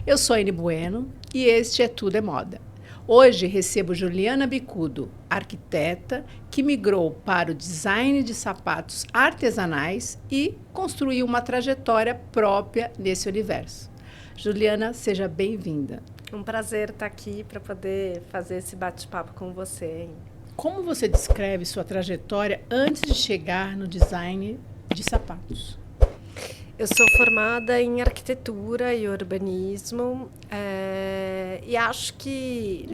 Eu sou a Aine Bueno e este é Tudo é Moda. Hoje recebo Juliana Bicudo, arquiteta que migrou para o design de sapatos artesanais e construiu uma trajetória própria nesse universo. Juliana, seja bem-vinda. Um prazer estar aqui para poder fazer esse bate-papo com você, hein? Como você descreve sua trajetória antes de chegar no design de sapatos? Eu sou formada em arquitetura e urbanismo e acho que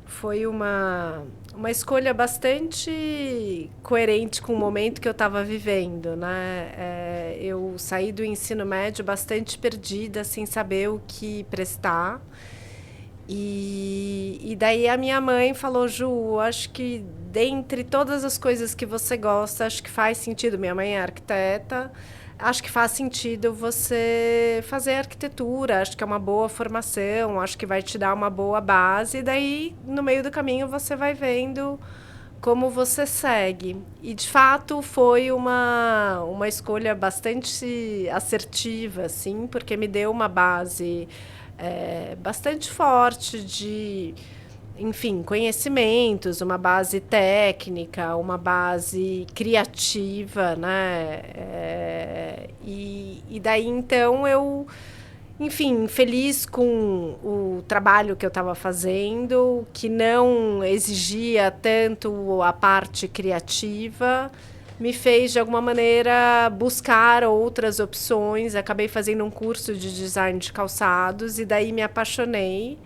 foi uma escolha bastante coerente com o momento que eu estava vivendo, né? Eu saí do ensino médio bastante perdida, sem saber o que prestar. E daí a minha mãe falou: Ju, acho que dentre todas as coisas que você gosta, acho que faz sentido. Minha mãe é arquiteta. Acho que faz sentido você fazer arquitetura, acho que é uma boa formação, acho que vai te dar uma boa base, e daí, no meio do caminho, você vai vendo como você segue. E, de fato, foi uma escolha bastante assertiva, assim, porque me deu uma base bastante forte de... enfim, conhecimentos, uma base técnica, uma base criativa, né? E daí, então, eu, enfim, feliz com o trabalho que eu estava fazendo, que não exigia tanto a parte criativa, me fez, de alguma maneira, buscar outras opções. Acabei fazendo um curso de design de calçados e daí me apaixonei.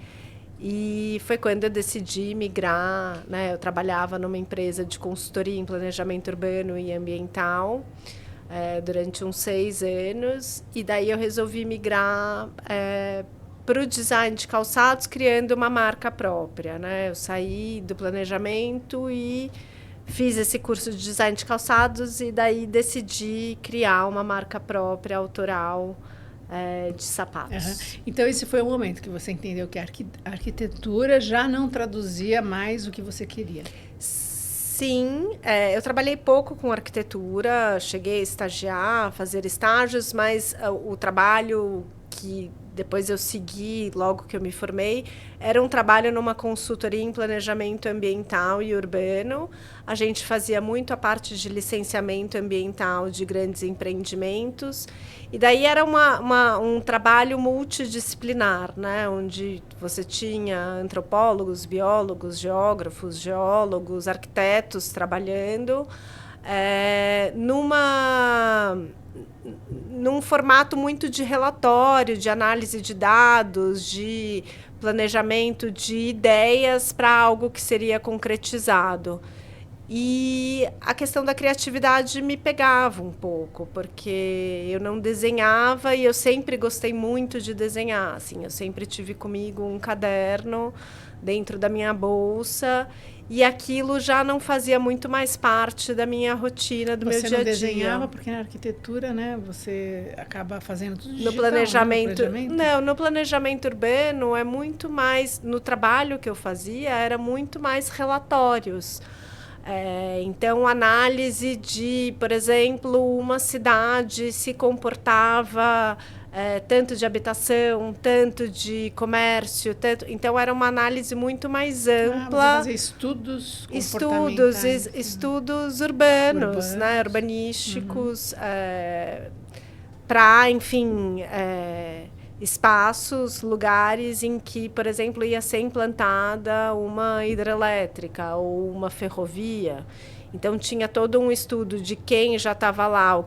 E foi quando eu decidi migrar, né? Eu trabalhava numa empresa de consultoria em planejamento urbano e ambiental durante uns 6 anos. E daí eu resolvi migrar para o design de calçados, criando uma marca própria, né? Eu saí do planejamento e fiz esse curso de design de calçados e daí decidi criar uma marca própria, autoral, de sapatos. Uhum. Então, esse foi o momento que você entendeu que a arquitetura já não traduzia mais o que você queria. Sim, eu trabalhei pouco com arquitetura, cheguei a estagiar, fazer estágios, mas o trabalho que depois eu segui logo que eu me formei era um trabalho numa consultoria em planejamento ambiental e urbano. A gente fazia muito a parte de licenciamento ambiental de grandes empreendimentos. E daí era um trabalho multidisciplinar, né? Onde você tinha antropólogos, biólogos, geógrafos, geólogos, arquitetos trabalhando num formato muito de relatório, de análise de dados, de planejamento de ideias para algo que seria concretizado. E a questão da criatividade me pegava um pouco, porque eu não desenhava e eu sempre gostei muito de desenhar. Assim, eu sempre tive comigo um caderno dentro da minha bolsa e aquilo já não fazia muito mais parte da minha rotina, do meu dia a dia. Você não desenhava porque na arquitetura, né, você acaba fazendo tudo digital, no planejamento, né, no planejamento? Não, no planejamento urbano é muito mais, no trabalho que eu fazia, era muito mais relatórios. Então, análise de, por exemplo, uma cidade se comportava tanto de habitação, tanto de comércio, então era uma análise muito mais ampla. Você fazia estudos estudos urbanos, né, urbanísticos, para, enfim, espaços, lugares em que, por exemplo, ia ser implantada uma hidrelétrica ou uma ferrovia. Então, tinha todo um estudo de quem já estava lá, o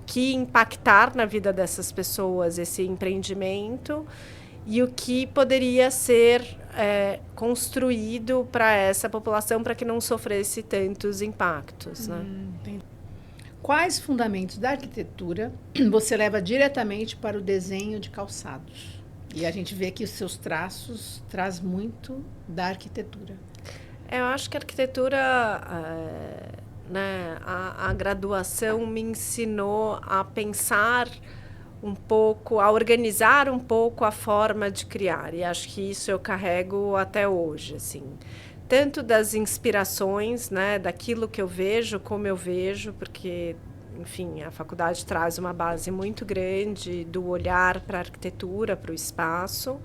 que impactar na vida dessas pessoas, esse empreendimento, e o que poderia ser construído para essa população para que não sofresse tantos impactos. Né? Quais fundamentos da arquitetura você leva diretamente para o desenho de calçados? E a gente vê que os seus traços traz muito da arquitetura. Eu acho que a arquitetura, né, a graduação me ensinou a pensar um pouco, a organizar um pouco a forma de criar. E acho que isso eu carrego até hoje, assim. Tanto das inspirações, né, daquilo que eu vejo, como eu vejo, porque enfim, a faculdade traz uma base muito grande do olhar para a arquitetura, para o espaço.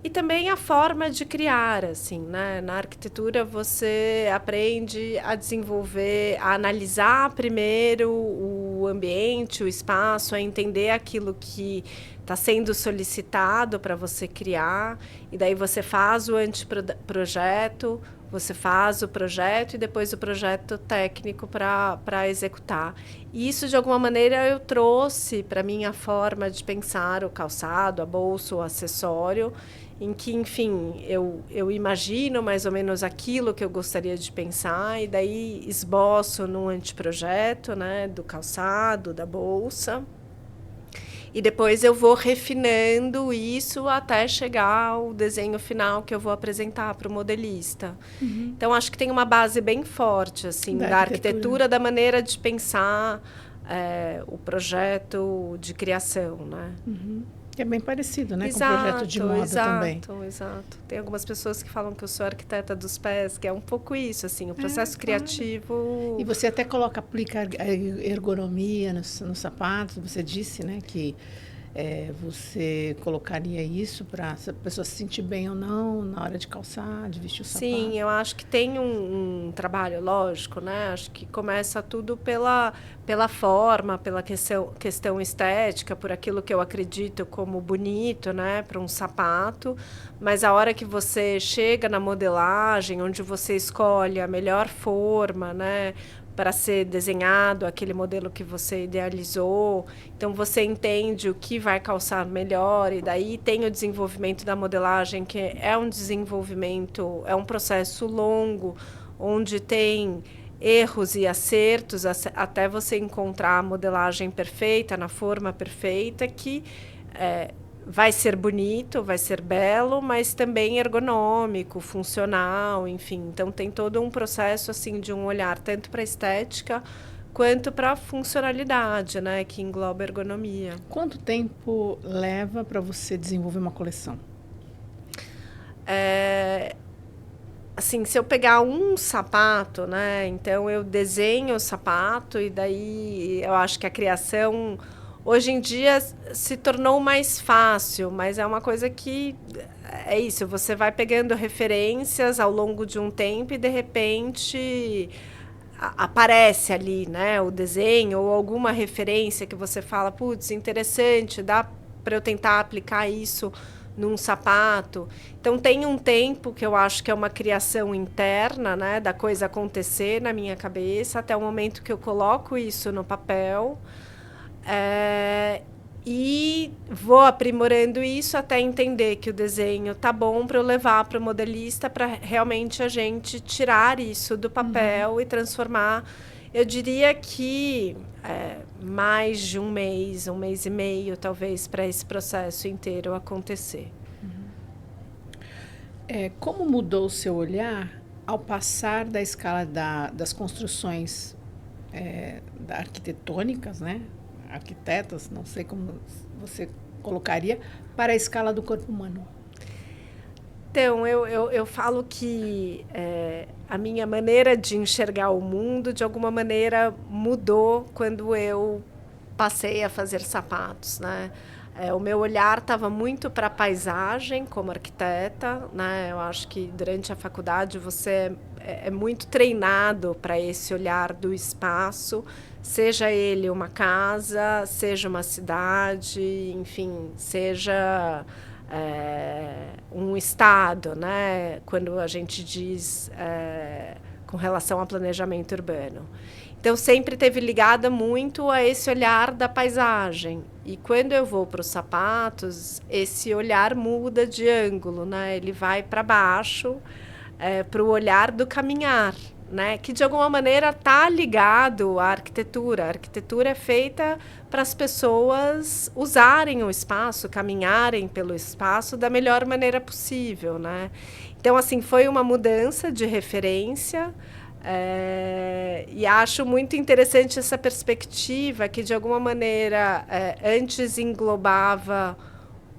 E também a forma de criar, assim, né? Na arquitetura você aprende a desenvolver, a analisar primeiro o ambiente, o espaço, a entender aquilo que está sendo solicitado para você criar, e daí você faz o anteprojeto, você faz o projeto e depois o projeto técnico para executar. E isso, de alguma maneira, eu trouxe para a minha forma de pensar o calçado, a bolsa, o acessório, em que, enfim, eu imagino mais ou menos aquilo que eu gostaria de pensar e daí esboço num anteprojeto, né, do calçado, da bolsa. E depois eu vou refinando isso até chegar ao desenho final que eu vou apresentar para o modelista. Uhum. Então, acho que tem uma base bem forte assim, da arquitetura, da maneira de pensar o projeto de criação, né? Uhum. É bem parecido, né, com o projeto de moda também. Exato. Tem algumas pessoas que falam que eu sou arquiteta dos pés, que é um pouco isso, assim, o processo criativo. E você até aplica a ergonomia nos sapatos. Você disse, né, que você colocaria isso para a pessoa se sentir bem ou não na hora de calçar, de vestir o sapato. Sim, eu acho que tem um trabalho lógico, né? Acho que começa tudo pela forma, pela questão estética, por aquilo que eu acredito como bonito, né, para um sapato. Mas a hora que você chega na modelagem, onde você escolhe a melhor forma, né, para ser desenhado, aquele modelo que você idealizou. Então, você entende o que vai calçar melhor, e daí tem o desenvolvimento da modelagem, que é um desenvolvimento, é um processo longo, onde tem erros e acertos, até você encontrar a modelagem perfeita, na forma perfeita, que vai ser bonito, vai ser belo, mas também ergonômico, funcional, enfim. Então, tem todo um processo assim, de um olhar tanto para a estética quanto para a funcionalidade, né, que engloba a ergonomia. Quanto tempo leva para você desenvolver uma coleção? Assim, se eu pegar um sapato, né, então eu desenho o sapato e daí eu acho que a criação hoje em dia se tornou mais fácil, mas é uma coisa que é isso, você vai pegando referências ao longo de um tempo e de repente aparece ali, né, o desenho ou alguma referência que você fala, putz, interessante, dá para eu tentar aplicar isso num sapato. Então tem um tempo que eu acho que é uma criação interna, né, da coisa acontecer na minha cabeça até o momento que eu coloco isso no papel. E vou aprimorando isso até entender que o desenho tá bom para eu levar para o modelista, para realmente a gente tirar isso do papel e transformar. Eu diria que mais de um mês e meio, talvez, para esse processo inteiro acontecer. Como mudou o seu olhar ao passar da escala das construções arquitetônicas, né? Arquitetas, não sei como você colocaria, para a escala do corpo humano? Então, eu falo que a minha maneira de enxergar o mundo, de alguma maneira, mudou quando eu passei a fazer sapatos, né? O meu olhar estava muito para a paisagem como arquiteta, né? Eu acho que durante a faculdade você é muito treinado para esse olhar do espaço, seja ele uma casa, seja uma cidade, enfim, seja um estado, né? Quando a gente diz com relação ao planejamento urbano. Então, sempre esteve ligada muito a esse olhar da paisagem. E quando eu vou para os sapatos, esse olhar muda de ângulo, né? Ele vai para baixo, para o olhar do caminhar, né? Que, de alguma maneira, está ligado à arquitetura. A arquitetura é feita para as pessoas usarem o espaço, caminharem pelo espaço da melhor maneira possível, né? Então, assim, foi uma mudança de referência. E acho muito interessante essa perspectiva que, de alguma maneira, antes englobava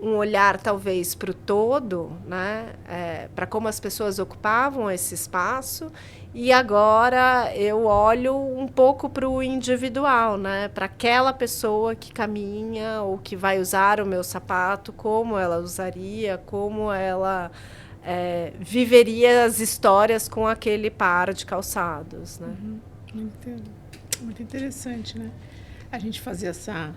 um olhar talvez para o todo, né? Para como as pessoas ocupavam esse espaço, e agora eu olho um pouco para o individual, né? Para aquela pessoa que caminha ou que vai usar o meu sapato, como ela usaria, como ela viveria as histórias com aquele par de calçados, né? Muito interessante, né? A gente fazer essa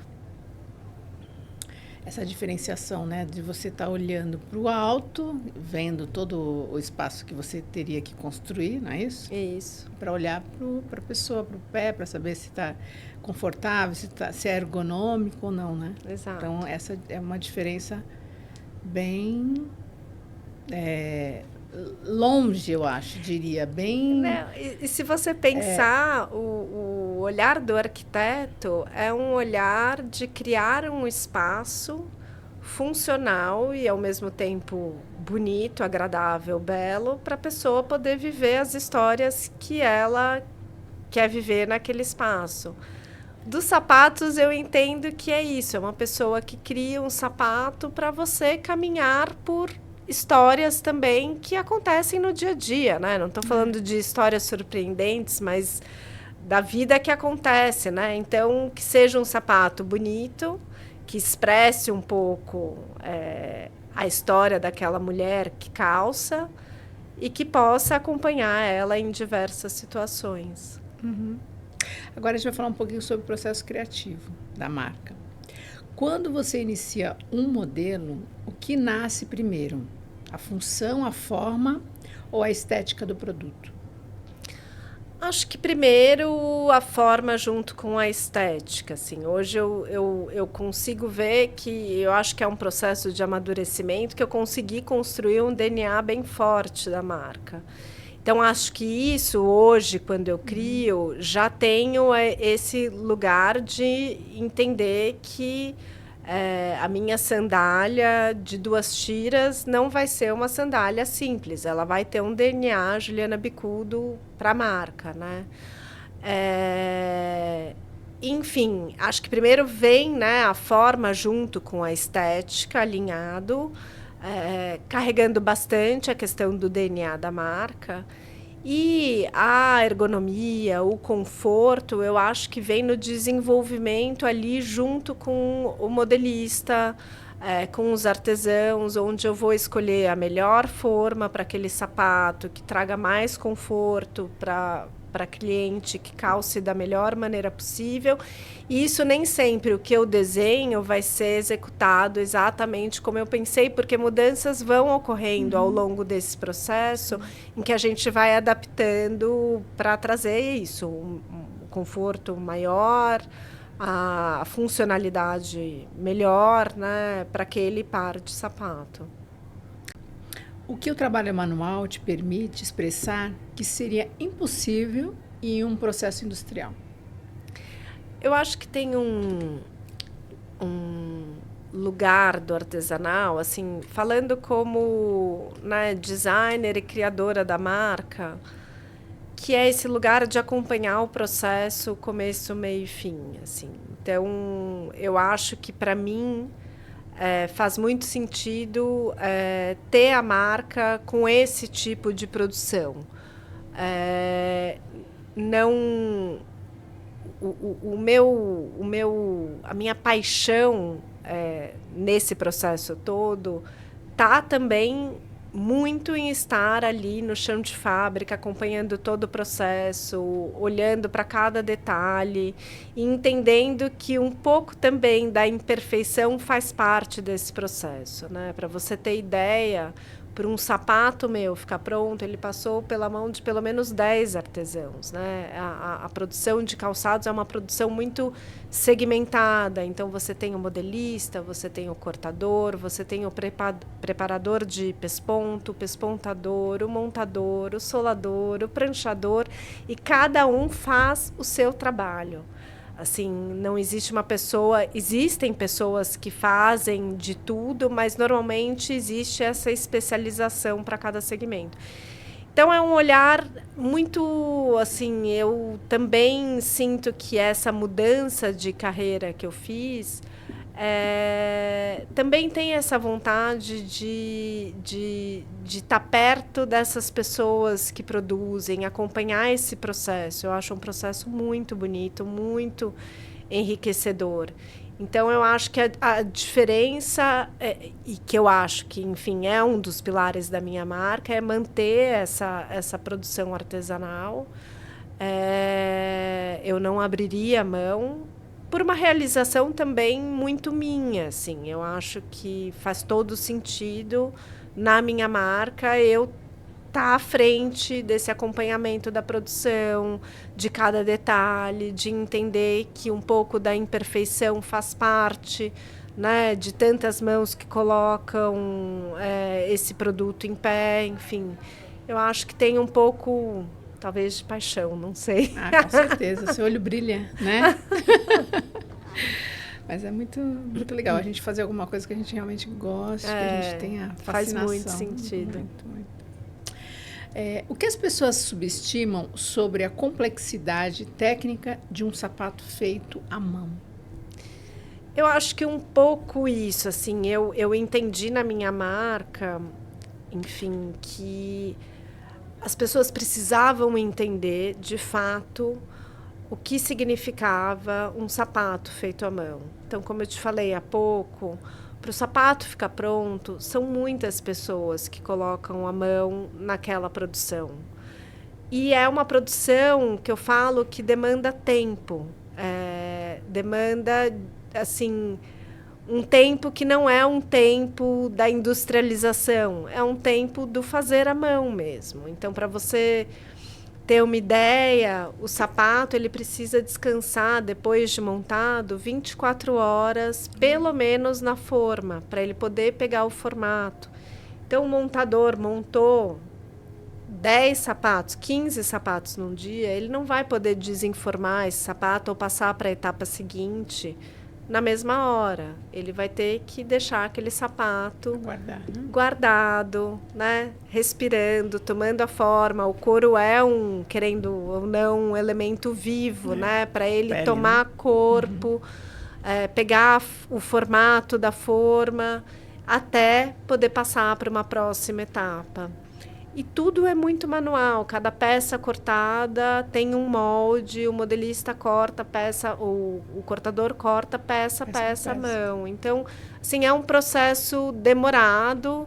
diferenciação, né, de você estar olhando para o alto, vendo todo o espaço que você teria que construir, não é isso? Isso. Para olhar para a pessoa, para o pé, para saber se está confortável, se é ergonômico ou não, né? Exato. Então, essa é uma diferença bem longe, eu acho, diria, bem... E se você pensar, o olhar do arquiteto é um olhar de criar um espaço funcional e, ao mesmo tempo, bonito, agradável, belo, para a pessoa poder viver as histórias que ela quer viver naquele espaço. Dos sapatos, eu entendo que é isso, é uma pessoa que cria um sapato para você caminhar por histórias também que acontecem no dia a dia, né? Não estou falando de histórias surpreendentes, mas da vida que acontece, né? Então, que seja um sapato bonito, que expresse um pouco a história daquela mulher que calça e que possa acompanhar ela em diversas situações. Uhum. Agora a gente vai falar um pouquinho sobre o processo criativo da marca. Quando você inicia um modelo, o que nasce primeiro? A função, a forma ou a estética do produto? Acho que primeiro a forma junto com a estética. Assim. Hoje eu consigo ver que eu acho que é um processo de amadurecimento que eu consegui construir um DNA bem forte da marca. Então, acho que isso hoje, quando eu crio, já tenho esse lugar de entender que a minha sandália de 2 tiras não vai ser uma sandália simples. Ela vai ter um DNA Juliana Bicudo para a marca, né? Enfim, acho que primeiro vem, né, a forma junto com a estética, alinhado, carregando bastante a questão do DNA da marca. E a ergonomia, o conforto, eu acho que vem no desenvolvimento ali junto com o modelista, com os artesãos, onde eu vou escolher a melhor forma para aquele sapato, que traga mais conforto para cliente, que calce da melhor maneira possível. E isso nem sempre o que eu desenho vai ser executado exatamente como eu pensei, porque mudanças vão ocorrendo ao longo desse processo, em que a gente vai adaptando para trazer isso, um conforto maior, a funcionalidade melhor, né, para aquele par de sapato. O que o trabalho manual te permite expressar que seria impossível em um processo industrial? Eu acho que tem um lugar do artesanal, assim, falando como, né, designer e criadora da marca, que é esse lugar de acompanhar o processo, começo, meio e fim, assim. Então, eu acho que, para mim, faz muito sentido ter a marca com esse tipo de produção. Não... a minha paixão nesse processo todo tá também muito em estar ali no chão de fábrica, acompanhando todo o processo, olhando para cada detalhe e entendendo que um pouco também da imperfeição faz parte desse processo, né? Para você ter ideia, para um sapato meu ficar pronto, ele passou pela mão de pelo menos 10 artesãos, né? A produção de calçados é uma produção muito segmentada, então você tem o modelista, você tem o cortador, você tem o preparador de pesponto, o pespontador, o montador, o solador, o pranchador, e cada um faz o seu trabalho. Assim, não existe uma pessoa... Existem pessoas que fazem de tudo, mas normalmente existe essa especialização para cada segmento. Então, é um olhar muito... Assim, eu também sinto que essa mudança de carreira que eu fiz também tem essa vontade de estar perto dessas pessoas que produzem, acompanhar esse processo. Eu acho um processo muito bonito, muito enriquecedor. Então, eu acho que a diferença, e que eu acho que, enfim, é um dos pilares da minha marca, é manter essa produção artesanal. Eu não abriria mão, por uma realização também muito minha, assim. Eu acho que faz todo sentido, na minha marca, eu estar à frente desse acompanhamento da produção, de cada detalhe, de entender que um pouco da imperfeição faz parte, né, de tantas mãos que colocam esse produto em pé, enfim. Eu acho que tem um pouco, talvez, de paixão, não sei. Com certeza, seu olho brilha, né? Mas é muito, muito legal a gente fazer alguma coisa que a gente realmente gosta, que a gente tenha fascinação. Faz muito sentido. Muito. O que as pessoas subestimam sobre a complexidade técnica de um sapato feito à mão? Eu acho que um pouco isso, assim, eu entendi na minha marca, enfim, que as pessoas precisavam entender, de fato, o que significava um sapato feito à mão. Então, como eu te falei há pouco, para o sapato ficar pronto, são muitas pessoas que colocam a mão naquela produção. E é uma produção que eu falo que demanda tempo. Demanda, assim, um tempo que não é um tempo da industrialização, é um tempo do fazer à mão mesmo. Então, para você ter uma ideia, o sapato ele precisa descansar, depois de montado, 24 horas, pelo menos na forma, para ele poder pegar o formato. Então, o montador montou 10 sapatos, 15 sapatos num dia, ele não vai poder desenformar esse sapato ou passar para a etapa seguinte na mesma hora. Ele vai ter que deixar aquele sapato guardado, né? Respirando, tomando a forma. O couro é querendo ou não, um elemento vivo, né? Para ele tomar corpo, pegar o formato da forma, até poder passar para uma próxima etapa. E tudo é muito manual, cada peça cortada tem um molde, o modelista corta a peça, o cortador corta peça à mão. Então, assim, é um processo demorado,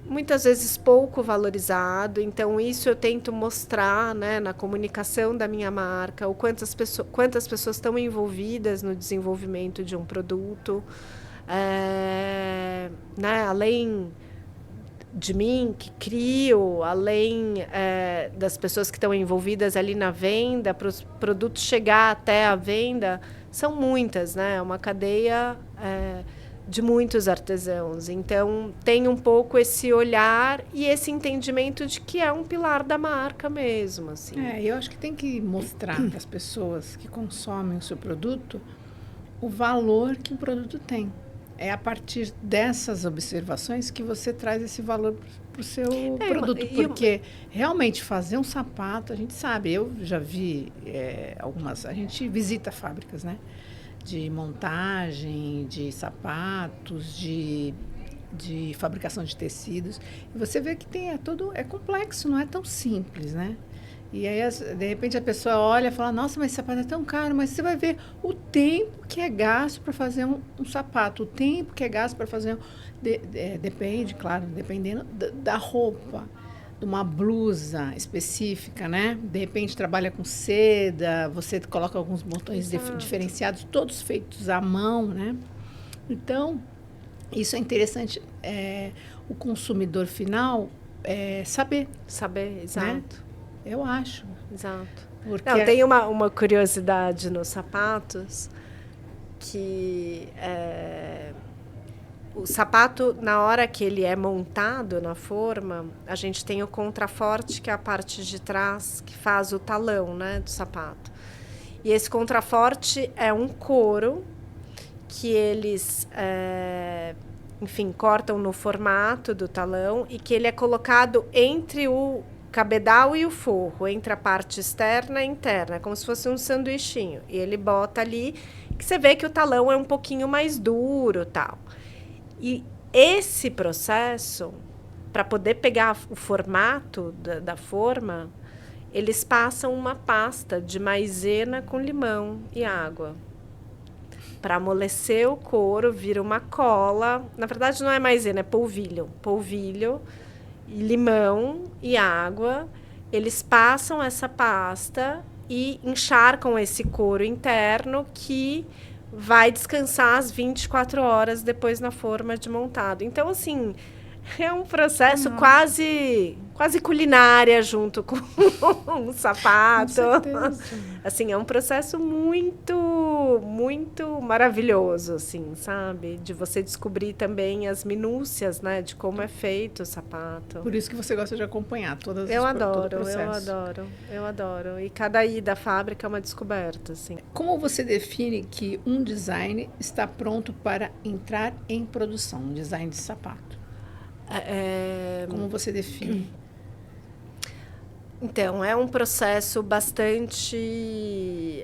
muitas vezes pouco valorizado. Então, isso eu tento mostrar, né, na comunicação da minha marca, quantas pessoas estão envolvidas no desenvolvimento de um produto, né, além de mim, que crio, além das pessoas que estão envolvidas ali na venda, para os produtos chegar até a venda, são muitas, né? É uma cadeia de muitos artesãos. Então, tem um pouco esse olhar e esse entendimento de que é um pilar da marca mesmo. Assim. Eu acho que tem que mostrar para as pessoas que consomem o seu produto o valor que o produto tem. É a partir dessas observações que você traz esse valor para o seu produto. Porque realmente fazer um sapato, a gente sabe, eu já vi algumas, a gente visita fábricas, né? De montagem, de sapatos, de fabricação de tecidos. E você vê que é complexo, não é tão simples, né? E aí, de repente, a pessoa olha e fala, nossa, mas esse sapato é tão caro. Mas você vai ver o tempo que é gasto para fazer um sapato, o tempo que é gasto para fazer... depende, claro, dependendo da roupa, de uma blusa específica, né? De repente, trabalha com seda, você coloca alguns botões diferenciados, todos feitos à mão, né? Então, isso é interessante. O consumidor final saber. Saber, exato. Né? Eu acho. Exato. Não, tem uma curiosidade nos sapatos que o sapato, na hora que ele é montado na forma, a gente tem o contraforte, que é a parte de trás, que faz o talão, né, do sapato. E esse contraforte é um couro que eles, enfim, cortam no formato do talão e que ele é colocado entre o cabedal e o forro, entre a parte externa e interna, como se fosse um sanduichinho. E ele bota ali, que você vê que o talão é um pouquinho mais duro, tal. E esse processo, para poder pegar o formato da forma, eles passam uma pasta de maisena com limão e água. Para amolecer o couro, vira uma cola. Na verdade, não é maisena, é polvilho. Polvilho, e limão e água. Eles passam essa pasta e encharcam esse couro interno que vai descansar às 24 horas depois na forma de montado. Então, assim, é um processo quase culinária junto com o sapato. Com certeza. Assim, é um processo muito maravilhoso, assim, sabe? De você descobrir também as minúcias, né? De como é feito o sapato. Por isso que você gosta de acompanhar todo o processo. Eu adoro. E cada ida à fábrica é uma descoberta, assim. Como você define que um design está pronto para entrar em produção, um design de sapato? Como você define? Então, é um processo bastante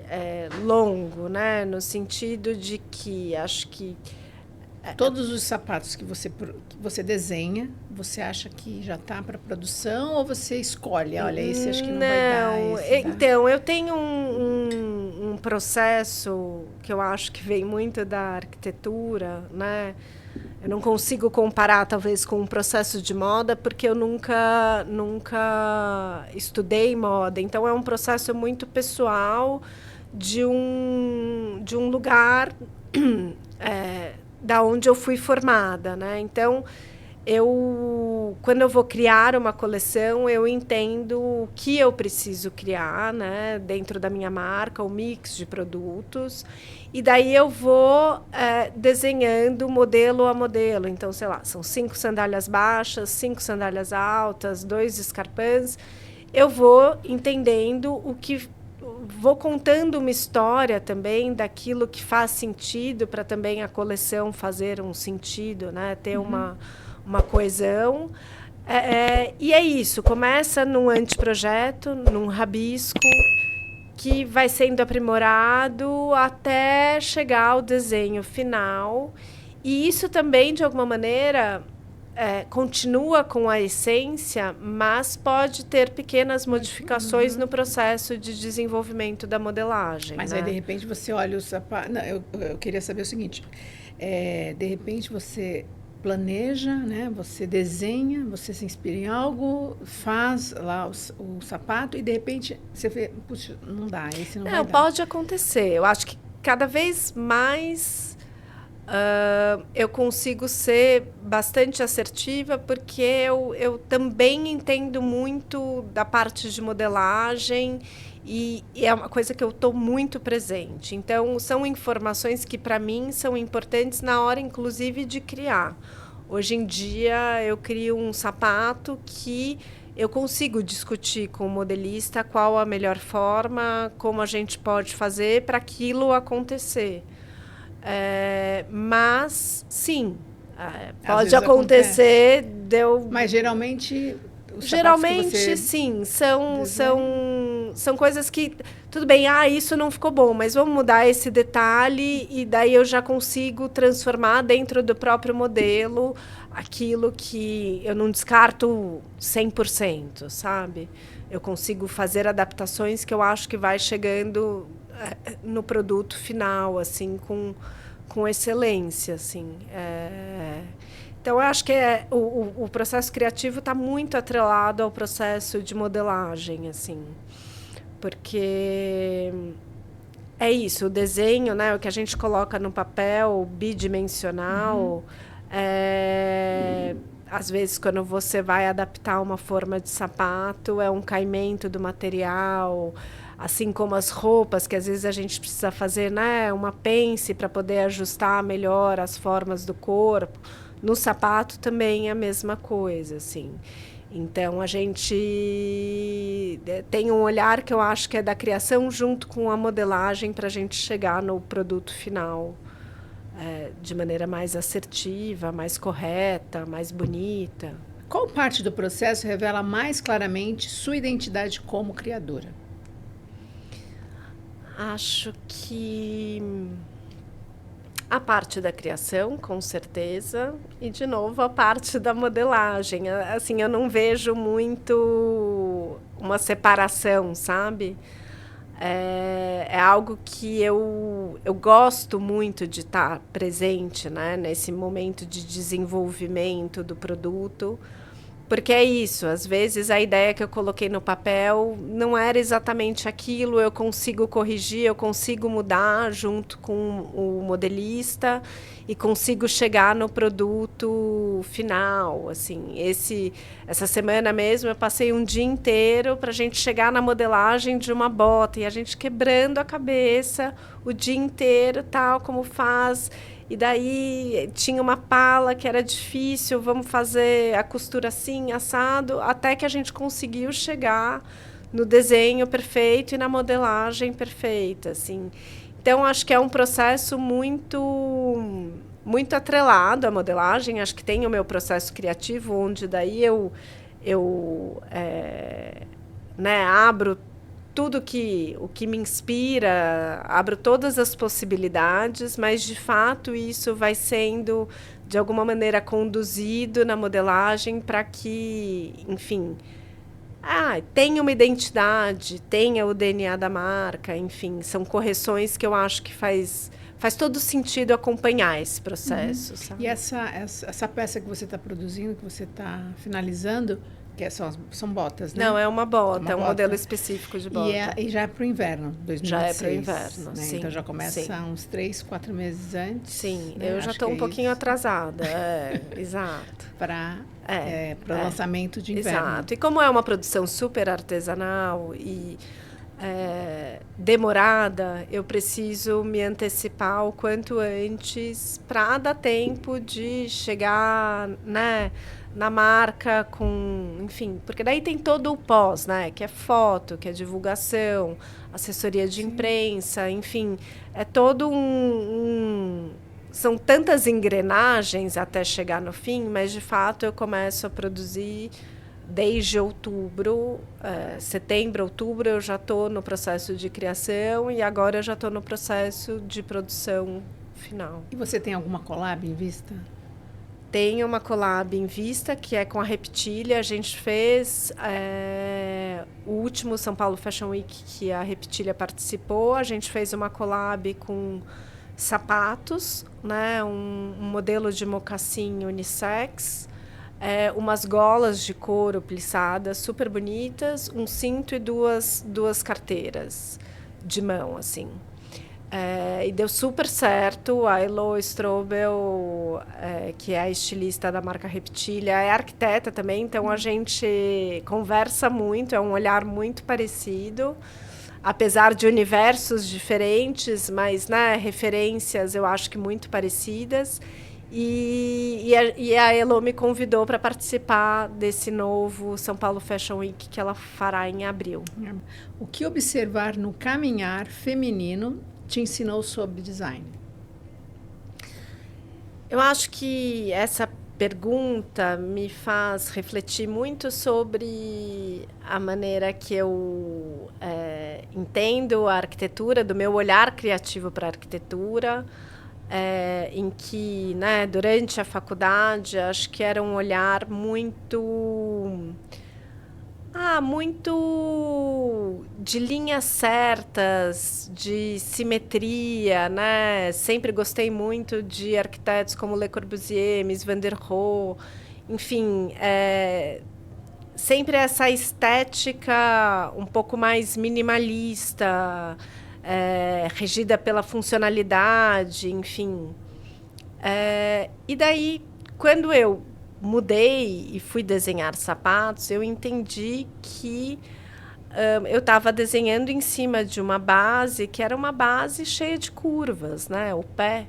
longo, né? No sentido de que acho que todos os sapatos que você desenha, você acha que já está para produção ou você escolhe? Olha, esse acho que não vai dar. Então, eu tenho um processo que eu acho que vem muito da arquitetura, né? Eu não consigo comparar, talvez, com um processo de moda, porque eu nunca estudei moda. Então, é um processo muito pessoal de um lugar da onde eu fui formada, né? Então, quando eu vou criar uma coleção, eu entendo o que eu preciso criar, né? Dentro da minha marca, o mix de produtos. E daí eu vou desenhando modelo a modelo. Então, sei lá, são 5 sandálias baixas, 5 sandálias altas, 2 escarpins. Eu vou entendendo vou contando uma história também daquilo que faz sentido para também a coleção fazer um sentido, né? Ter uma coesão. E é isso, começa num anteprojeto, num rabisco, que vai sendo aprimorado até chegar ao desenho final. E isso também, de alguma maneira, continua com a essência, mas pode ter pequenas modificações no processo de desenvolvimento da modelagem. Mas né? aí, de repente, você olha o sapato... Não, eu queria saber o seguinte. De repente, você planeja, né? Você desenha, você se inspira em algo, faz lá o sapato e, de repente, você vê, puxa, não dá, esse não vai dar. Pode acontecer. Eu acho que cada vez mais eu consigo ser bastante assertiva, porque eu também entendo muito da parte de modelagem e é uma coisa que eu estou muito presente. Então, são informações que, para mim, são importantes na hora, inclusive, de criar. Hoje em dia, eu crio um sapato que eu consigo discutir com o modelista qual a melhor forma, como a gente pode fazer para aquilo acontecer. Mas, sim, pode acontecer. Mas, geralmente... Geralmente, sim, são coisas que, tudo bem, isso não ficou bom, mas vamos mudar esse detalhe e daí eu já consigo transformar dentro do próprio modelo aquilo que eu não descarto 100%, sabe? Eu consigo fazer adaptações que eu acho que vai chegando no produto final, assim, com excelência, assim. Então, eu acho que o processo criativo está muito atrelado ao processo de modelagem, assim, porque é isso, o desenho, né, o que a gente coloca no papel bidimensional, às vezes, quando você vai adaptar uma forma de sapato, é um caimento do material, assim como as roupas, que às vezes a gente precisa fazer, né, uma pence para poder ajustar melhor as formas do corpo. No sapato também é a mesma coisa, assim. Então, a gente tem um olhar que eu acho que é da criação junto com a modelagem para a gente chegar no produto final de maneira mais assertiva, mais correta, mais bonita. Qual parte do processo revela mais claramente sua identidade como criadora? Acho que a parte da criação, com certeza, e, de novo, a parte da modelagem. Assim, eu não vejo muito uma separação, sabe? É algo que eu gosto muito de estar presente, né, nesse momento de desenvolvimento do produto. Porque é isso, às vezes a ideia que eu coloquei no papel não era exatamente aquilo, eu consigo corrigir, eu consigo mudar junto com o modelista e consigo chegar no produto final. Assim, essa semana mesmo eu passei um dia inteiro para a gente chegar na modelagem de uma bota e a gente quebrando a cabeça o dia inteiro, tal, como faz. E daí tinha uma pala que era difícil, vamos fazer a costura assim, assado, até que a gente conseguiu chegar no desenho perfeito e na modelagem perfeita, assim. Então, acho que é um processo muito atrelado à modelagem. Acho que tem o meu processo criativo, onde daí eu abro tudo o que me inspira, abro todas as possibilidades, mas, de fato, isso vai sendo, de alguma maneira, conduzido na modelagem para que, enfim, tenha uma identidade, tenha o DNA da marca, enfim, são correções que eu acho que faz todo sentido acompanhar esse processo. Sabe? E essa peça que você está produzindo, que você está finalizando, que são botas, né? Não, é uma bota, é um modelo específico de bota. E já é para o inverno, 2026. Já é para o inverno, né? sim. Então já começa sim. uns 3, 4 meses antes. Sim, né? eu já estou um pouquinho atrasada, exato. Para o lançamento de inverno. Exato, e como é uma produção super artesanal e demorada, eu preciso me antecipar o quanto antes para dar tempo de chegar, né, na marca enfim, porque daí tem todo o pós, né, que é foto, que é divulgação, assessoria de imprensa, enfim, é todo são tantas engrenagens até chegar no fim, mas de fato eu começo a produzir desde outubro, setembro, outubro, eu já estou no processo de criação e agora eu já estou no processo de produção final. E você tem alguma collab em vista? Tenho uma collab em vista, que é com a Reptilia. A gente fez o último São Paulo Fashion Week que a Reptilia participou. A gente fez uma collab com sapatos, né? Um modelo de mocassim unissex, umas golas de couro plissadas super bonitas, um cinto e duas carteiras de mão, assim. E deu super certo. A Elo Strobel, que é a estilista da marca Reptilia, é arquiteta também, então a gente conversa muito, é um olhar muito parecido, apesar de universos diferentes, mas, né, referências eu acho que muito parecidas. E a Elo me convidou para participar desse novo São Paulo Fashion Week que ela fará em abril. O que observar no caminhar feminino te ensinou sobre design? Eu acho que essa pergunta me faz refletir muito sobre a maneira que eu entendo a arquitetura, do meu olhar criativo para a arquitetura, em que, né, durante a faculdade, acho que era um olhar muito de linhas certas, de simetria, né? Sempre gostei muito de arquitetos como Le Corbusier, Mies van der Rohe, enfim, sempre essa estética um pouco mais minimalista, regida pela funcionalidade, enfim. E daí, quando eu mudei e fui desenhar sapatos, eu entendi que eu estava desenhando em cima de uma base que era uma base cheia de curvas, né? O pé.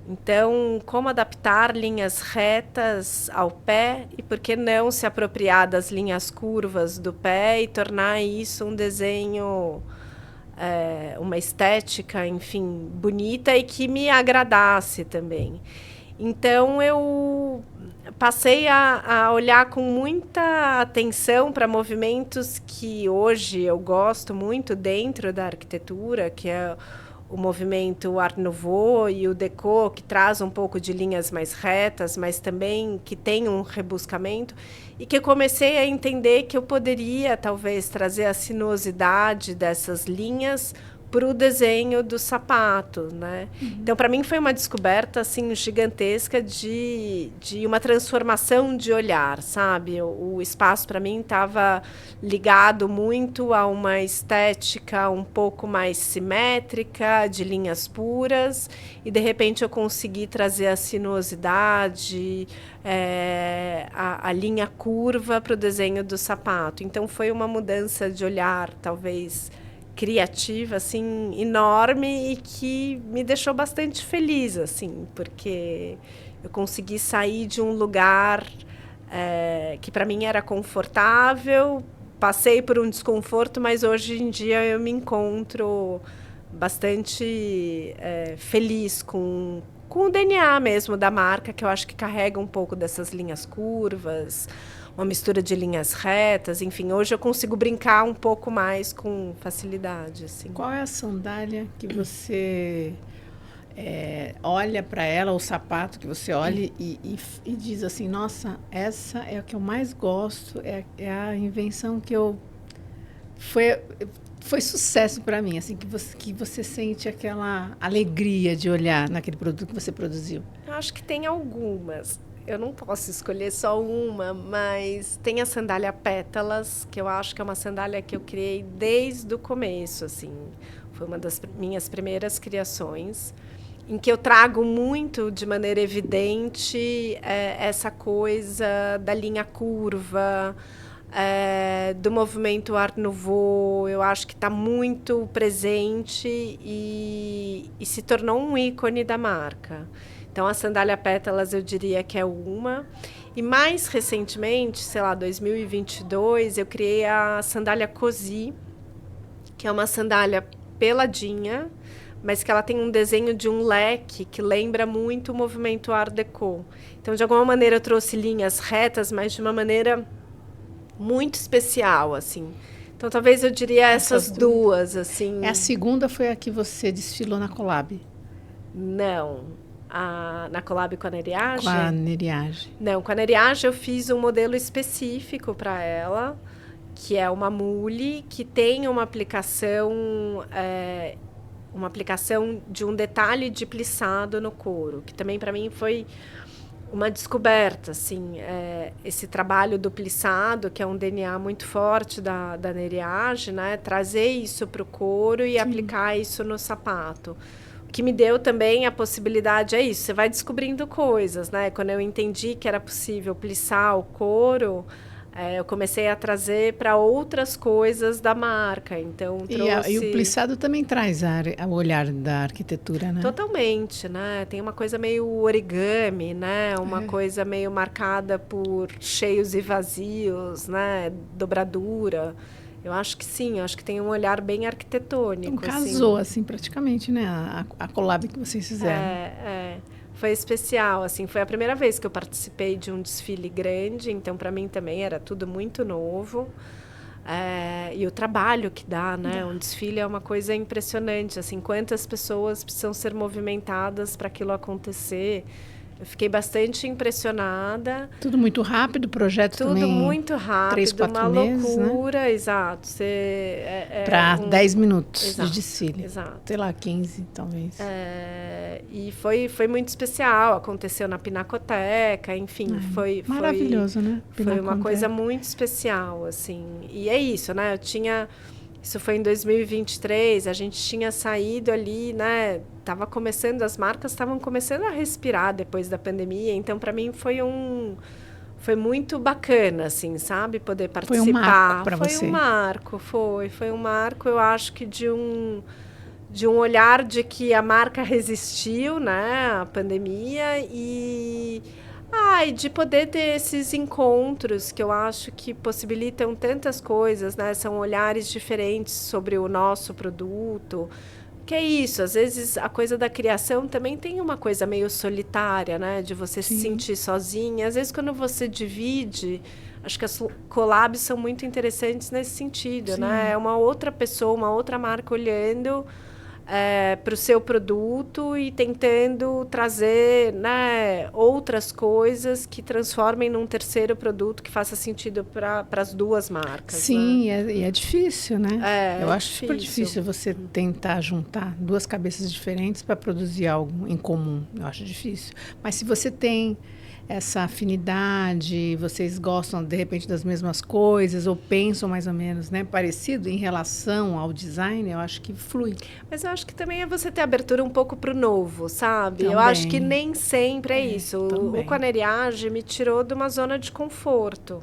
Então, como adaptar linhas retas ao pé e por que não se apropriar das linhas curvas do pé e tornar isso um desenho, uma estética, enfim, bonita e que me agradasse também. Então, passei a olhar com muita atenção para movimentos que hoje eu gosto muito dentro da arquitetura, que é o movimento Art Nouveau e o Déco, que traz um pouco de linhas mais retas, mas também que tem um rebuscamento, e que eu comecei a entender que eu poderia, talvez, trazer a sinuosidade dessas linhas para o desenho do sapato, né? Então, para mim, foi uma descoberta assim gigantesca de uma transformação de olhar, sabe? O espaço, para mim, estava ligado muito a uma estética um pouco mais simétrica, de linhas puras, e, de repente, eu consegui trazer a sinuosidade, a linha curva para o desenho do sapato. Então, foi uma mudança de olhar, talvez criativa, assim, enorme, e que me deixou bastante feliz, assim, porque eu consegui sair de um lugar que para mim era confortável, passei por um desconforto, mas hoje em dia eu me encontro bastante feliz com o DNA mesmo da marca, que eu acho que carrega um pouco dessas linhas curvas, uma mistura de linhas retas, enfim, hoje eu consigo brincar um pouco mais com facilidade. Assim. Qual é a sandália que você olha para ela, o sapato que você olha e diz assim, nossa, essa é a que eu mais gosto, é a invenção que foi sucesso para mim, assim, que você sente aquela alegria de olhar naquele produto que você produziu? Eu acho que tem algumas. Eu não posso escolher só uma, mas tem a sandália Pétalas, que eu acho que é uma sandália que eu criei desde o começo, assim. Foi uma das minhas primeiras criações, em que eu trago muito, de maneira evidente, essa coisa da linha curva, do movimento Art Nouveau. Eu acho que está muito presente e se tornou um ícone da marca. Então, a sandália Pétalas, eu diria que é uma. E mais recentemente, sei lá, 2022, eu criei a sandália Cozy, que é uma sandália peladinha, mas que ela tem um desenho de um leque que lembra muito o movimento Art Deco. Então, de alguma maneira, eu trouxe linhas retas, mas de uma maneira muito especial, assim. Então, talvez eu diria essas duas, assim. A segunda foi a que você desfilou na Collab? Não. Na Collab com a Neriage? Com a Neriage. Não, com a Neriage eu fiz um modelo específico para ela, que é uma mule, que tem uma aplicação de um detalhe de plissado no couro, que também para mim foi uma descoberta, assim, esse trabalho do plissado, que é um DNA muito forte da Neriage, né? Trazer isso para o couro e aplicar isso no sapato. O que me deu também a possibilidade é isso, você vai descobrindo coisas, né? Quando eu entendi que era possível plissar o couro, eu comecei a trazer para outras coisas da marca. Então, e o plissado também traz o olhar da arquitetura, né? Totalmente, né? Tem uma coisa meio origami, né? Uma coisa meio marcada por cheios e vazios, né? Dobradura. Eu acho que sim, eu acho que tem um olhar bem arquitetônico. Então, casou, assim, praticamente, né? A collab que vocês fizeram. Foi especial, assim, foi a primeira vez que eu participei de um desfile grande, então para mim também era tudo muito novo. E o trabalho que dá, né? Um desfile é uma coisa impressionante, assim, quantas pessoas precisam ser movimentadas para aquilo acontecer. Eu fiquei bastante impressionada. Tudo muito rápido, o projeto tudo também. Tudo muito rápido, 3, 4 uma meses, loucura, né? Exato. Para 10 minutos exato, de desfile. Exato. Sei lá, 15, talvez. E foi muito especial. Aconteceu na Pinacoteca, enfim, foi maravilhoso, né? Foi uma coisa muito especial, assim. E é isso, né? Isso foi em 2023, a gente tinha saído ali, né? As marcas estavam começando a respirar depois da pandemia, então para mim foi muito bacana, assim, sabe? Poder participar. Foi um marco para você. Foi um marco, eu acho que de um olhar de que a marca resistiu, né? À pandemia e de poder ter esses encontros que eu acho que possibilitam tantas coisas, né? São olhares diferentes sobre o nosso produto, Que é isso, às vezes a coisa da criação também tem uma coisa meio solitária, né? De você se sentir sozinha. Às vezes, quando você divide, acho que as collabs são muito interessantes nesse sentido, né? É uma outra pessoa, uma outra marca olhando para o seu produto e tentando trazer, né, outras coisas que transformem num terceiro produto que faça sentido para as duas marcas. Sim, né? e é difícil, né? Eu acho difícil. super difícil você tentar juntar duas cabeças diferentes para produzir algo em comum. Eu acho difícil. Mas se você tem essa afinidade, vocês gostam de repente das mesmas coisas ou pensam mais ou menos, né, parecido em relação ao design, eu acho que flui. Mas eu acho que também é você ter abertura um pouco para o novo, sabe? Também. Eu acho que nem sempre é isso. Também. O Coaneriage me tirou de uma zona de conforto,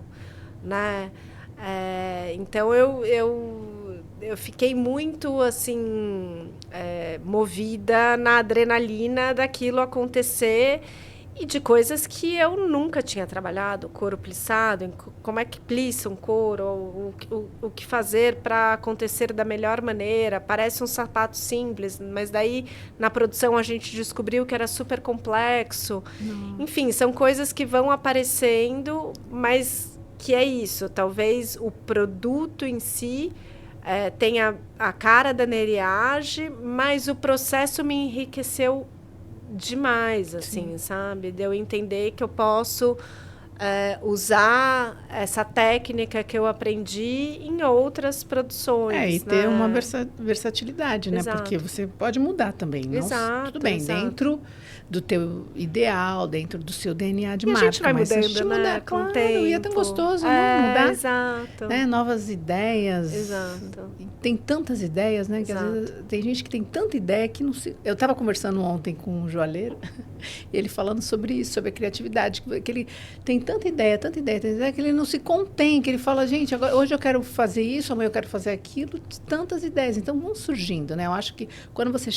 né? Então eu fiquei muito assim movida na adrenalina daquilo acontecer. E de coisas que eu nunca tinha trabalhado, couro plissado, como é que plissa um couro, o que fazer para acontecer da melhor maneira. Parece um sapato simples, mas daí na produção a gente descobriu que era super complexo. Enfim, são coisas que vão aparecendo, mas que é isso. Talvez o produto em si tenha a cara da Neriage, mas o processo me enriqueceu demais, assim, sabe? De eu entender que eu posso usar essa técnica que eu aprendi em outras produções. E ter uma versatilidade, né? Exato. Porque você pode mudar também. Exato, tudo bem, exato. Dentro do teu ideal, dentro do seu DNA de e marca. A gente vai mas mudando, a gente né? muda, Com claro, o tempo. e é tão gostoso, né? Mudar. Exato. Né? Novas ideias. Exato. Tem tantas ideias, né? Que às Exato. vezes tem gente que tem tanta ideia que não se... Eu estava conversando ontem com um joalheiro, ele falando sobre isso, sobre a criatividade, que ele tem tanta ideia, que ele não se contém, que ele fala, gente, agora, hoje eu quero fazer isso, amanhã eu quero fazer aquilo, tantas ideias. Então, vão surgindo, né? Eu acho que quando você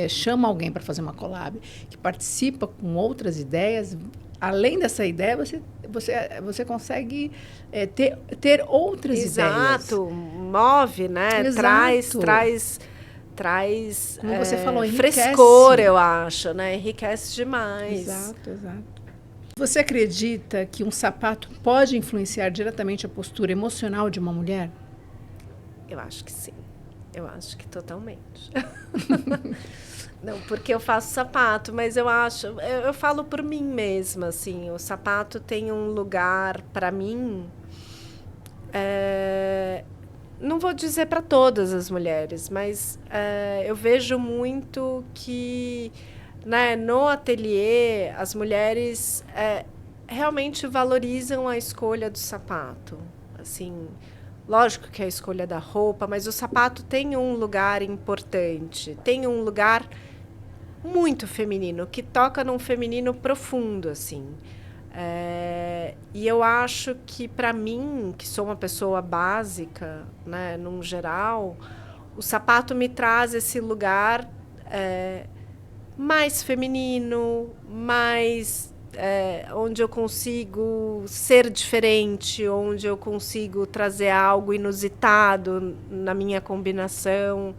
chama alguém para fazer uma collab, que participa com outras ideias, além dessa ideia, você consegue ter outras ideias. Exato, move, né? Exato. Traz como você falou, enriquece. Frescor, eu acho, né? Enriquece demais. Exato. Você acredita que um sapato pode influenciar diretamente a postura emocional de uma mulher? Eu acho que sim. Eu acho que totalmente. Não, porque eu faço sapato, mas eu falo por mim mesma, assim, o sapato tem um lugar para mim, não vou dizer para todas as mulheres, mas eu vejo muito que, né, no ateliê as mulheres realmente valorizam a escolha do sapato, assim. Lógico que é a escolha da roupa, mas o sapato tem um lugar importante, tem um lugar muito feminino, que toca num feminino profundo, assim. E eu acho que, para mim, que sou uma pessoa básica, né, num geral, o sapato me traz esse lugar mais feminino, mais... onde eu consigo ser diferente, onde eu consigo trazer algo inusitado na minha combinação.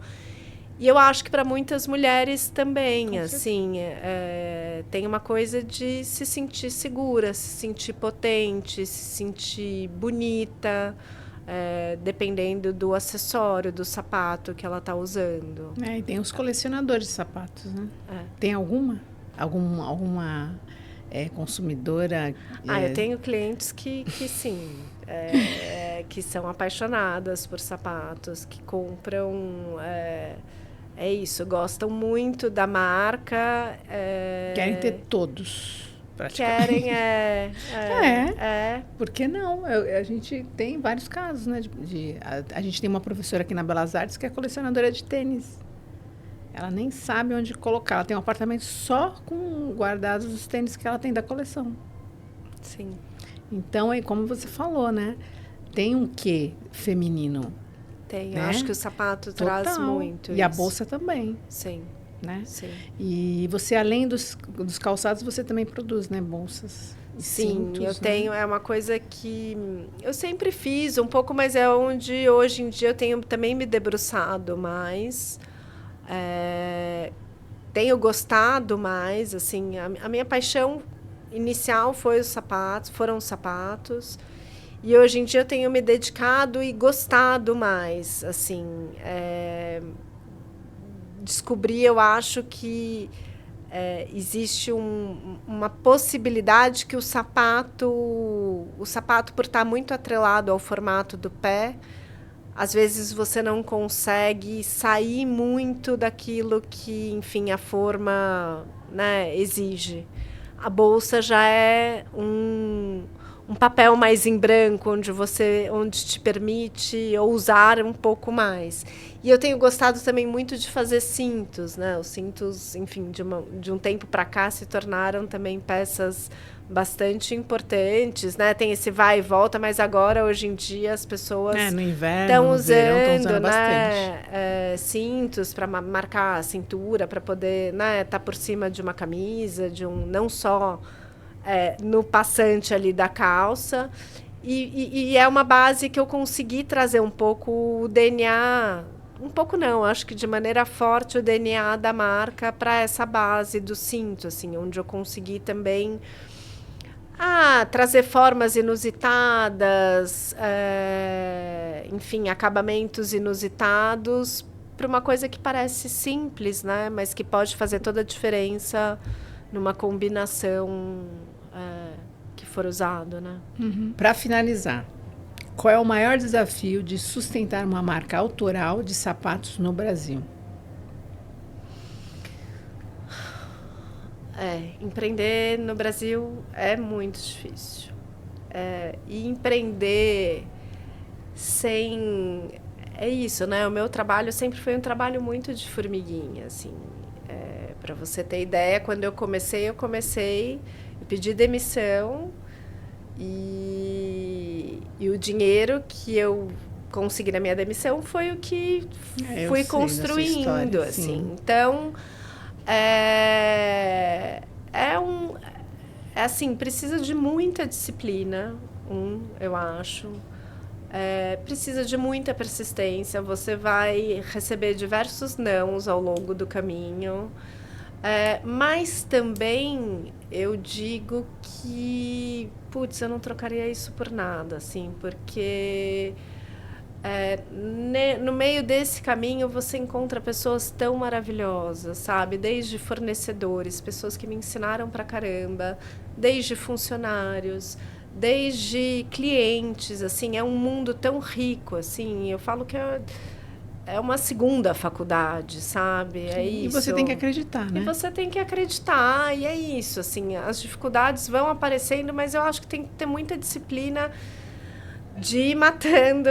E eu acho que para muitas mulheres também, assim, tem uma coisa de se sentir segura, se sentir potente, se sentir bonita, dependendo do acessório, do sapato que ela está usando. E tem os colecionadores de sapatos, né? Tem alguma consumidora? Eu tenho clientes que sim, que são apaixonadas por sapatos, que compram, isso, gostam muito da marca. Querem ter todos, praticamente. Querem, por que não? A gente tem vários casos, né? A gente tem uma professora aqui na Belas Artes que é colecionadora de tênis. Ela nem sabe onde colocar. Ela tem um apartamento só com guardados os tênis que ela tem da coleção. Sim. Então, como você falou, né? Tem um quê feminino. Tem. Né? Eu acho que o sapato traz muito. E a bolsa também. Sim. Né? Sim. E você, além dos calçados, você também produz, né? Bolsas. Sim, cintos, eu tenho. Né? É uma coisa que eu sempre fiz um pouco, mas é onde hoje em dia eu tenho também me debruçado mais. Tenho gostado mais, assim, a minha paixão inicial foram os sapatos, e hoje em dia eu tenho me dedicado e gostado mais, assim, descobri, eu acho que existe uma possibilidade que o sapato, por estar muito atrelado ao formato do pé, às vezes você não consegue sair muito daquilo que, enfim, a forma, né, exige. A bolsa já é um papel mais em branco, onde te permite ousar um pouco mais. E eu tenho gostado também muito de fazer cintos, né? Os cintos, enfim, de um tempo para cá se tornaram também peças bastante importantes, né? Tem esse vai e volta, mas agora, hoje em dia, as pessoas no inverno, no verão, estão usando bastante. Cintos para marcar a cintura, para poder, né, tá por cima de uma camisa, não só no passante ali da calça. E é uma base que eu consegui trazer um pouco o DNA, um pouco não, acho que de maneira forte o DNA da marca para essa base do cinto, assim, onde eu consegui também trazer formas inusitadas, enfim, acabamentos inusitados para uma coisa que parece simples, né? Mas que pode fazer toda a diferença numa combinação que for usado, né? Para finalizar, qual é o maior desafio de sustentar uma marca autoral de sapatos no Brasil? Empreender no Brasil é muito difícil. E empreender sem... É isso, né? O meu trabalho sempre foi um trabalho muito de formiguinha, assim. Para você ter ideia, quando eu comecei, eu pedi demissão e o dinheiro que eu consegui na minha demissão foi o que fui construindo, história, assim. Então, assim, precisa de muita disciplina, eu acho. Precisa de muita persistência. Você vai receber diversos nãos ao longo do caminho. Mas também eu digo que, eu não trocaria isso por nada, assim, porque no meio desse caminho você encontra pessoas tão maravilhosas, sabe? Desde fornecedores, pessoas que me ensinaram pra caramba, desde funcionários, desde clientes, assim, é um mundo tão rico, assim, eu falo que é uma segunda faculdade, sabe? É isso. E você tem que acreditar, né? E você tem que acreditar, e é isso, assim, as dificuldades vão aparecendo, mas eu acho que tem que ter muita disciplina de ir matando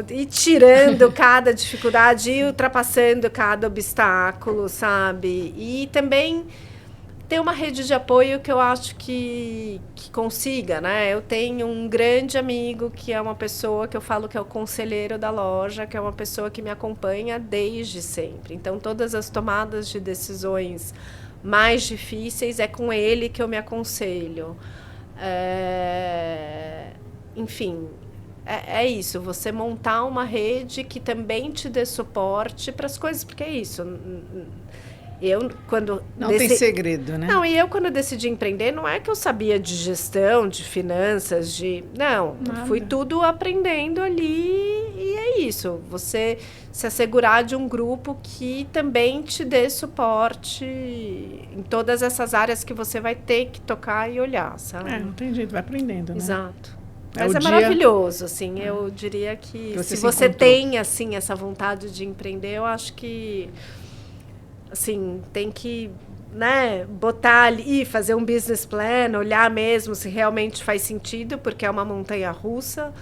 e tirando cada dificuldade e ultrapassando cada obstáculo, sabe? E também ter uma rede de apoio que eu acho que consiga, né? Eu tenho um grande amigo que é uma pessoa que eu falo que é o conselheiro da loja, que é uma pessoa que me acompanha desde sempre. Então, todas as tomadas de decisões mais difíceis é com ele que eu me aconselho. Enfim, é isso. Você montar uma rede que também te dê suporte para as coisas, porque é isso. Não tem segredo, né? Não, e eu quando decidi empreender, não é que eu sabia de gestão, de finanças, Não, fui tudo aprendendo ali e é isso. Você se assegurar de um grupo que também te dê suporte em todas essas áreas que você vai ter que tocar e olhar, sabe? Não tem jeito, vai aprendendo, né? Exato. Mas maravilhoso, assim. Eu diria que se você tem, assim, essa vontade de empreender, eu acho que... Assim, tem que, né, botar ali, fazer um business plan, olhar mesmo se realmente faz sentido, porque é uma montanha-russa,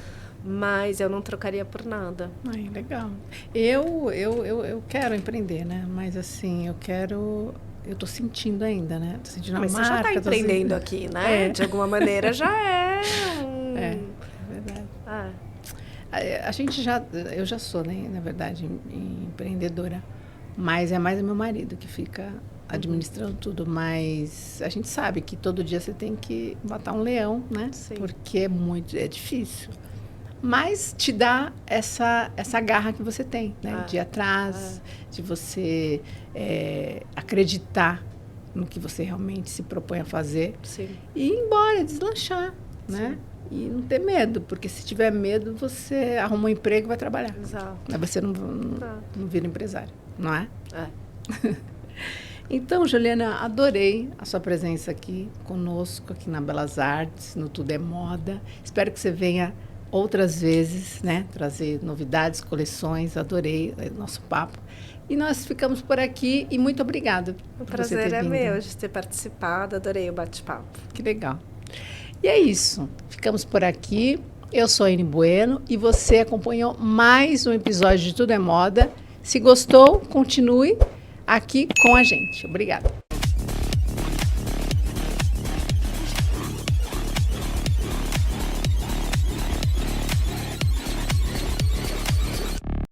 mas eu não trocaria por nada. Legal. Eu quero empreender, né? Mas, assim, eu tô sentindo ainda, né? Tô sentindo mas você já está empreendendo aqui, né? De alguma maneira já é verdade. Eu já sou, né, na verdade, empreendedora. Mas é mais o meu marido que fica administrando tudo. Mas a gente sabe que todo dia você tem que matar um leão, né? Sim. Porque é difícil. mas te dá essa garra que você tem, né? De ir atrás, de você acreditar no que você realmente se propõe a fazer. Sim. E ir embora, deslanchar, né? E não ter medo, porque se tiver medo, você arruma um emprego e vai trabalhar. Exato. Mas você não vira empresário, não é? É. Então, Juliana, adorei a sua presença aqui conosco, aqui na Belas Artes, no Tudo é Moda. Espero que você venha outras vezes, né? Trazer novidades, coleções. Adorei o nosso papo. E nós ficamos por aqui e muito obrigada. O prazer é meu de ter participado. Adorei o bate-papo. Que legal. E é isso. Ficamos por aqui. Eu sou a Anne Bueno e você acompanhou mais um episódio de Tudo é Moda. Se gostou, continue aqui com a gente. Obrigada.